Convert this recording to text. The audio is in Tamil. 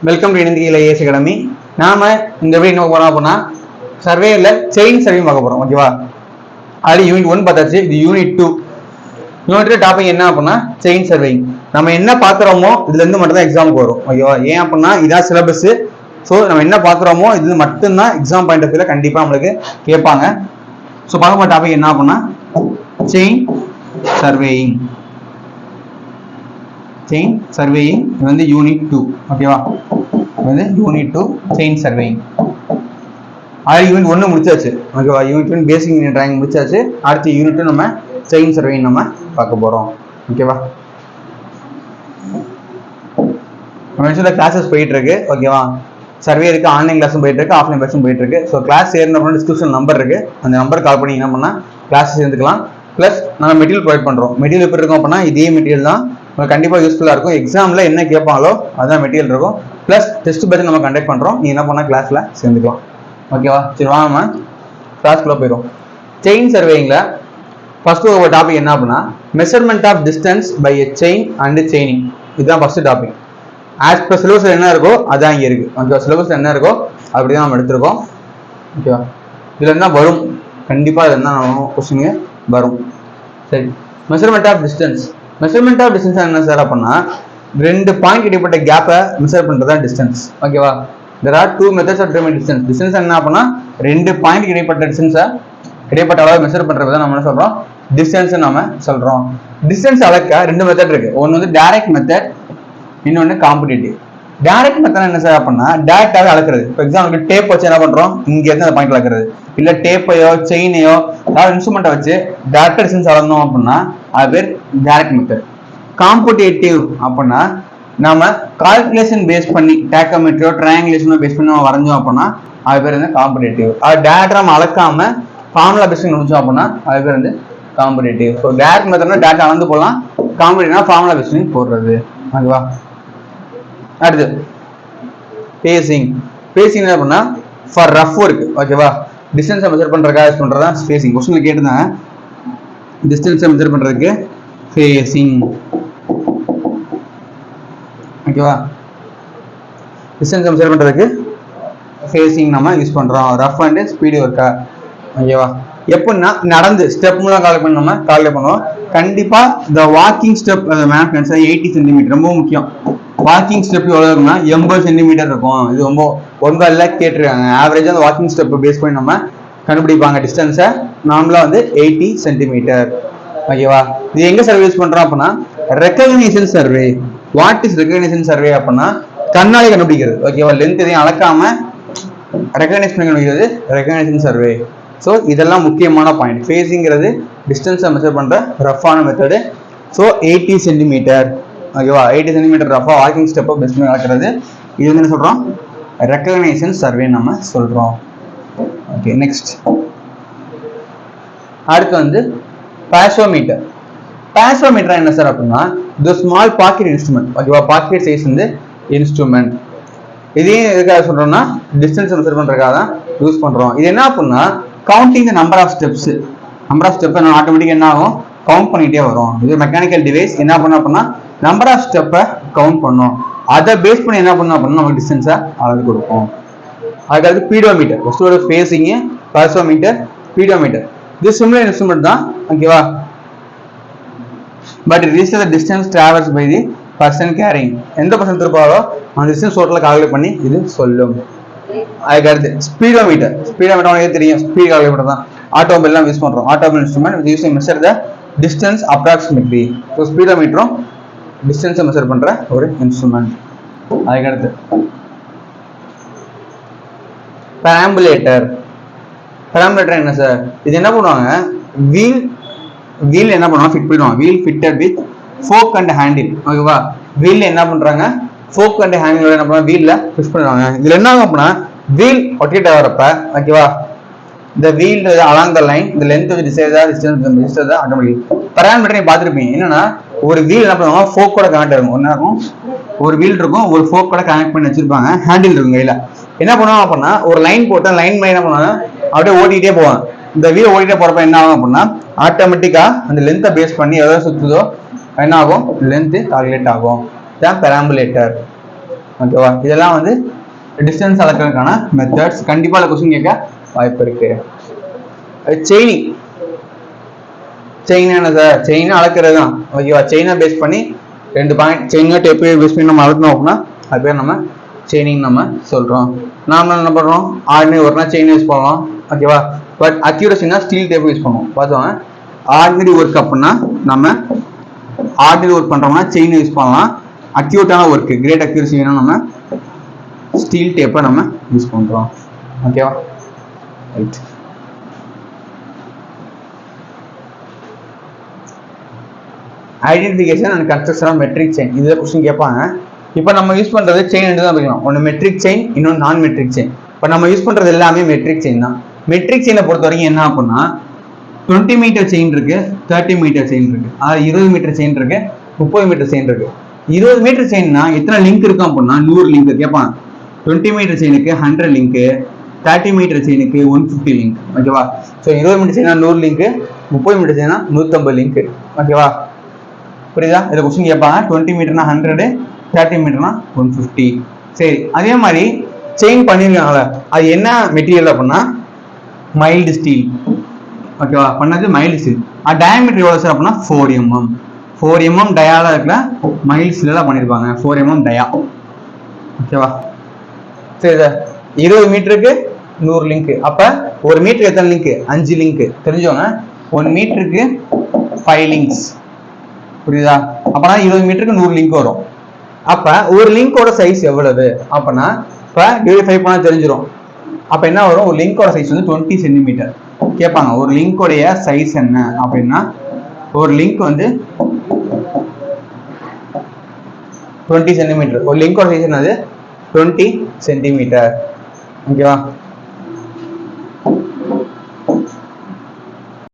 வெல்கம் டு இந்தியில ஏஎஸ் அகாடமி. நாம இந்த வீடியோ என்ன போறோம் அப்படின்னா சர்வேல செயின் சர்வே பார்க்க போறோம். ஓகேவா? அது யூனிட் 1 பார்த்தாச்சு. இது யூனிட் 2. யூனிட் 2 டாபிக் என்ன அப்படின்னா செயின் சர்வேயிங். நம்ம என்ன பார்க்குறோமோ இதுல இருந்து மட்டும் தான் எக்ஸாமுக்கு வரும். ஓகேவா? ஏன் அப்படின்னா இதான் சிலபஸ். ஸோ நம்ம என்ன பார்க்குறோமோ இது மட்டும்தான் எக்ஸாம் பாயிண்ட் ஆஃப் வியூல கண்டிப்பா நம்மளுக்கு கேட்பாங்க. ஸோ பார்க்க போற டாபிக் என்ன அப்படின்னா செயின் சர்வேயிங். செயின் சர்வேயிங் இது வந்து யூனிட் 2. ஓகேவா? இது வந்து யூனிட் 2 செயின் சர்வேயிங். அது யூனிட் 1 முடிச்சாச்சு. ஓகேவா? யூனிட் 1 பேசிக் டிராயிங் முடிச்சாச்சு. அடுத்து யூனிட் 2 நம்ம செயின் சர்வேயிங் நம்ம பார்க்க போறோம். ஓகேவா? நம்ம கிளாஸஸ் போயிட்டு இருக்கு. ஓகேவா? சர்வே இருக்கு, ஆன்லைன் கிளாஸும் போயிட்டு இருக்கு, ஆஃப்லைன் கிளாஸும் போயிட்டு இருக்கு. ஸோ கிளாஸ் சேரணும் அப்படின்னா டிஸ்கிரிப்ஷன் நம்பர் இருக்கு, அந்த நம்பர் கால் பண்ணி என்ன பண்ணா கிளாஸ் சேர்ந்துக்கலாம். ப்ளஸ் நம்ம மெட்டீரியல் ப்ரொவைட் பண்றோம். மெட்டீரியல் எப்படி இருக்கும் அப்படின்னா இதே மெட்டீரியல் தான், உங்களுக்கு கண்டிப்பாக யூஸ்ஃபுல்லாக இருக்கும். எக்ஸாமில் என்ன கேட்பாங்களோ அதான் மெட்டீரியல் இருக்கும். ப்ளஸ் டெஸ்ட் பேட்ச் நம்ம கண்டக்ட் பண்ணுறோம். நீ என்ன பண்ணால் கிளாஸில் சேர்ந்துக்கலாம். ஓகேவா? சரி வாங்க நம்ம கிளாஸ்க்குள்ளே போயிடும். செயின் சர்வேயிங்கில் ஃபர்ஸ்ட் ஒரு டாபிக் என்ன அப்படின்னா measurement of distance by a chain and chaining. இதுதான் first topic. As per syllabus என்ன இருக்கோ அதான் இங்கே இருக்கு. ஓகேவா? சிலபஸ் என்ன இருக்கோ அப்படிதான் நம்ம எடுத்திருக்கோம். ஓகேவா? இதுல என்ன வரும், கண்டிப்பாக இதுல என்ன கொஸ்டின் வரும். சரி, measurement of distance. Measurement of distance என்ன சார் அப்படின்னா ரெண்டு பாயிண்ட் இடைப்பட்ட கேப்பை மெஷர் பண்றதா டிஸ்டன்ஸ். ஓகேவா? there are two methods of determining distance. Distance என்ன அப்படின்னா ரெண்டு பாயிண்ட் இடைப்பட்ட டிஸ்டன்ஸை இடைப்பட்ட அளவு மெஷர் பண்றதை நம்ம என்ன சொல்றோம், டிஸ்டன்ஸ் நம்ம சொல்றோம். டிஸ்டன்ஸ் அளக்க ரெண்டு மெத்தட் இருக்கு. ஒன்று வந்து டைரக்ட் மெத்தட், இன்னொன்று காம்படிட்டிவ். டைரக்ட் மெத்தட் என்ன சார் அப்படின்னா டைரக்டாக அளக்குறது. இப்போ எக்ஸாம்பிளுக்கு டேப் வச்சு என்ன பண்றோம், இங்க இருந்து அந்த பாயிண்ட் அளக்குறது. இல்ல டேப்பையோ செயினையோ ஏதாவது இன்ஸ்ட்ருமெண்ட்டை வச்சு டைரக்ட் டிஸ்டன்ஸ் அளந்தோம் அப்படின்னா அது பேர் டைரக்ட் மெத்தட். காம்படிட்டிவ் அப்படின்னா நாம கால்குலேஷன் பேஸ் பண்ணி டேக்கோமெட்ரியோ ட்ரையாங்குலேஷனோ பேஸ் பண்ணி நம்ம வரைஞ்சோம் அப்படின்னா அது பேர் வந்து காம்படிட்டிவ். அது டேரக்டா நம்ம அளக்காம ஃபார்முலா பேஸ் பண்ணி முடிச்சோம் அப்படின்னா அது பேர் வந்து காம்படிட்டிவ். ஸோ டைரக்ட் மெத்தட்னா டேரக்டா அளந்து போடலாம், காம்படிட்டிவ்னா ஃபார்முலா பேஸ் பண்ணி போடுறது. ஓகேவா? அடுத்து பேசிங். பேசிங் என்ன அப்படின்னா ஃபார் ரஃப் ஒர்க். ஓகேவா? டிஸ்டன்ஸை மெஷர் பண்றதுக்காக யூஸ் பண்றதா ஸ்பேசிங். கொஸ்டின்ல கேட்டிருந்தாங்க டிஸ்டன்ஸை மெஷர் பண்றதுக்கு ஃபேசிங். ஓகேவா? டிஸ்டன்ஸை மெஷர் பண்றதுக்கு ஃபேசிங் நம்ம யூஸ் பண்றோம். ரஃப் அண்ட் ஸ்பீடு ஒர்க்கா. ஓகேவா? எப்படின்னா நடந்து ஸ்டெப் மூலம் கால்குலேட் பண்ணி நம்ம கால்குலேட் பண்ணுவோம். கண்டிப்பா இந்த வாக்கிங் ஸ்டெப் 80 சென்டிமீட்டர் ரொம்ப முக்கியம். வாக்கிங் ஸ்டெப் எவ்வளவு இருக்குன்னா 80 சென்டிமீட்டர் இருக்கும். இது ரொம்ப ஒன்பதுல கேட்டிருக்காங்க. ஆவரேஜா அந்த வாக்கிங் ஸ்டெப் பேஸ் பண்ணி நம்ம கண்டுபிடிப்பாங்க டிஸ்டன்ஸை. நார்மலா வந்து 80 சென்டிமீட்டர். ஓகேவா? இது எங்க சர்வே யூஸ் பண்றோம் அப்படின்னா recognition survey. What is recognition survey அப்படின்னா கண்ணாலே கண்டுபிடிக்கிறது. ஓகேவா? லென்த் எதையும் அளக்காம ரெகக்னைஸ் பண்ணி கண்டுபிடிக்கிறது ரெகக்னிஷன் சர்வே. ஸோ இதெல்லாம் முக்கியமான பாயிண்ட். ஃபேஸிங்கிறது டிஸ்டன்ஸை மெஷர் பண்ற ரஃபான மெத்தடு. So 80 centimetre. ஓகேவா? 80 சென்டிமீட்டர் ரஃபா வாக்கிங் ஸ்டெப்பை பெஸ்ட் பண்ணி வளர்க்குறது. இது வந்து என்ன சொல்றோம், ரெகக்னைசேஷன் சர்வே நம்ம சொல்றோம். ஓகே, நெக்ஸ்ட் அடுத்து வந்து பாசோமீட்டர். பாசோமீட்டர் என்ன சார் அப்படின்னா இது ஸ்மால் பாக்கெட் இன்ஸ்ட்ருமெண்ட். ஓகேவா? பாக்கெட் சைஸ் வந்து இன்ஸ்ட்ருமெண்ட். இதையும் எதுக்காக சொல்றோம்னா டிஸ்டன்ஸ் மெஷர் பண்றதுக்காக தான் யூஸ் பண்றோம். இது என்ன அப்படின்னா counting the number of steps. Number of step ஆட்டோமேட்டிக்கா என்ன ஆகும், கவுண்ட் பண்ணிட்டே வரும். இது மெக்கானிக்கல் டிவைஸ். என்ன பண்ணோம் அப்படின்னா நம்பர் ஆஃப் ஸ்டெப்பை கவுண்ட் பண்ணும். அதை பேஸ் பண்ணி என்ன பண்ணோம் அப்படின்னா நமக்கு டிஸ்டன்ஸை அளந்து கொடுக்கும். அதுக்காக பீடோமீட்டர். ஃபர்ஸ்ட் ஒரு ஃபேசிங், பாசோமீட்டர், பீடோமீட்டர். இது சிமிலர் இன்ஸ்ட்ருமெண்ட் தான். ஓகேவா? But it is the distance travels by the person carrying. எந்த பர்சன் திருப்பாரோ அந்த டிஸ்டன்ஸ் டோட்டலா கால்குலேட் பண்ணி இது சொல்லும். அதுக்கு அடுத்து ஸ்பீடோமீட்டர். ஸ்பீடோமீட்டர் உங்களுக்கு தெரியும், ஸ்பீட் கால்குலேட்டர் தான். ஆட்டோமொபைல் யூஸ் பண்றோம். Automobile instrument use measure the distance approximately. So ஸ்பீடோமீட்டரும் டிஸ்டன்ஸை மெஷர் பண்ற ஒரு இன்ஸ்ட்ருமெண்ட். அதுக்கு அடுத்து பெராம்புலேட்டர். பெராம்புலேட்டர் என்ன சார், இது என்ன பண்ணுவாங்க, வீல் என்ன பண்ணுவாங்க, ஃபிட் பண்ணுவாங்க. Wheel fitted with fork and handle. ஓகேவா? வீல்ல என்ன பண்றாங்க, ஃபோக் அண்ட் ஹேண்டில் என்ன பண்ணுவாங்க, வீல்ல ஃபிக்ஸ் பண்ணுவாங்க. இதுல என்ன ஆகும் அப்படின்னா வீல் ஒட்டிட்டு வரப்ப, ஓகேவா, இந்த வீல் அலாங் த லைன் இந்த length with distance automatic. Parameter நீங்க பார்த்துருப்பீங்க. என்னன்னா ஒரு வீல் என்ன பண்ணுவாங்க, ஃபோக்கோட கனெக்ட் இருக்கும். என்ன இருக்கும், ஒரு வீல் இருக்கும், ஒரு ஃபோக்கோட கனெக்ட் பண்ணி வச்சிருப்பாங்க. ஹேண்டில் இருக்கும் கையில. என்ன பண்ணுவாங்க அப்படின்னா ஒரு லைன் போட்டு லைன் மாதிரி என்ன பண்ணுவாங்க அப்படியே ஓட்டிகிட்டே போவாங்க. இந்த வீல் ஓட்டிகிட்டே போறப்ப என்ன ஆகும் அப்படின்னா ஆட்டோமேட்டிக்கா அந்த லென்த்தை பேஸ் பண்ணி எதாவது சுத்துதோ என்ன ஆகும், லென்த் கால்குலேட் ஆகும். பெராம்புலேட்டர். ஓகேவா? இதெல்லாம் வந்து டிஸ்டன்ஸ் அளக்கிறதுக்கான மெத்தட்ஸ். கண்டிப்பாக கொஸ்டின் கேட்க வாய்ப்பு இருக்கு. செயினிங், செயின் என்ன சார்? செயினை அளக்கிறது தான். ஓகேவா? செயினை பேஸ் பண்ணி 2 பாயிண்ட் செயினோ டேப்பையோ பேஸ் பண்ணி நம்ம அளக்கணும் அப்படின்னா அது பேர் நம்ம செயினிங் நம்ம சொல்றோம். நாம என்ன பண்றோம்? ஆர்டினரி ஒர்க்னா செயின் யூஸ் பண்ணலாம். ஓகேவா? பட் அக்யூரசினா ஸ்டீல் டேப் யூஸ் பண்ணுவோம். பார்த்துவாங்க. ஆர்டினரி ஒர்க் அப்படின்னா நம்ம ஆர்டினரி ஒர்க் பண்றோம்னா செயின் யூஸ் பண்ணலாம். அக்யூட்டான ஒர்க், கிரேட் அக்யூரசி வேணும் நம்ம ஸ்டீல் டேப்பை நம்ம யூஸ் பண்றோம். ஓகேவா? Right. Identification and construction of metric chain, இதில் கொஸ்டின் கேட்பாங்க. இப்போ நம்ம யூஸ் பண்ணுறது செயின் ரெண்டு தான் படிக்கணும். ஒன்று மெட்ரிக் செயின், இன்னொன்று நான் மெட்ரிக் செயின். இப்போ நம்ம யூஸ் பண்ணுறது எல்லாமே மெட்ரிக் செயின் தான். மெட்ரிக் செயினை பொறுத்த வரைக்கும் என்ன அப்படின்னா 20 மீட்டர் செயின் இருக்கு, 30 மீட்டர் செயின் இருக்கு, அதாவது 20 மீட்டர் செயின் இருக்கு, 30 மீட்டர் செயின் இருக்கு. 20 மீட்டர் செயின்னா எத்தனை லிங்க் இருக்கும் அப்படின்னா 100 லிங்க் கேட்பாங்க. 20 மீட்டர் செயினுக்கு 100 லிங்க், 30 மீட்டர் செயினுக்கு 150 லிங்க். ஓகேவா? ஸோ 20 மீட்டர் செயினா 100 லிங்க், 30 மீட்டர் செயினா 150 லிங்க். ஓகேவா? புரியுதா? இதில் கொஸ்டின் கேட்பாங்க. 20 மீட்டர்னா 100, 30 மீட்டர்னா 150. சரி, அதே மாதிரி செயின் பண்ணிருக்காங்கல்ல, அது என்ன மெட்டீரியல் அப்படின்னா மைல்டு ஸ்டீல். ஓகேவா? பண்ணது மைல்டு ஸ்டீல். டயாமீட்டர் எவ்வளோ சார் அப்படின்னா 4 mm. 4 mm டயால இருக்குல்ல, மைல்டு ஸ்டீல் பண்ணியிருப்பாங்க. 4 mm டயா. ஓகேவா? சரி சார், 20 மீட்டருக்கு 100 லிங்க். அப்ப 1 மீட்டருக்கு எத்தனை லிங்க்? 5 லிங்க். தெரிஞ்சவங்க 1 மீட்டருக்கு 5 லிங்க்ஸ். புரியுதா? அப்பனா 20 மீட்டருக்கு 100 லிங்க் வரும். அப்ப ஒரு லிங்கோட சைஸ் எவ்வளவு அப்பனா இப்ப டிவைட் பண்ணா தெரிஞ்சிடும். அப்ப என்ன வரும்? ஒரு லிங்கோட சைஸ் வந்து 20 சென்டிமீட்டர் கேட்பாங்க. ஒரு லிங்கோடைய சைஸ் என்ன அப்படின்னா ஒரு லிங்க் வந்து 20 சென்டிமீட்டர். ஒரு லிங்கோட சைஸ் என்னது? 20 சென்டிமீட்டர். ஓகேவா?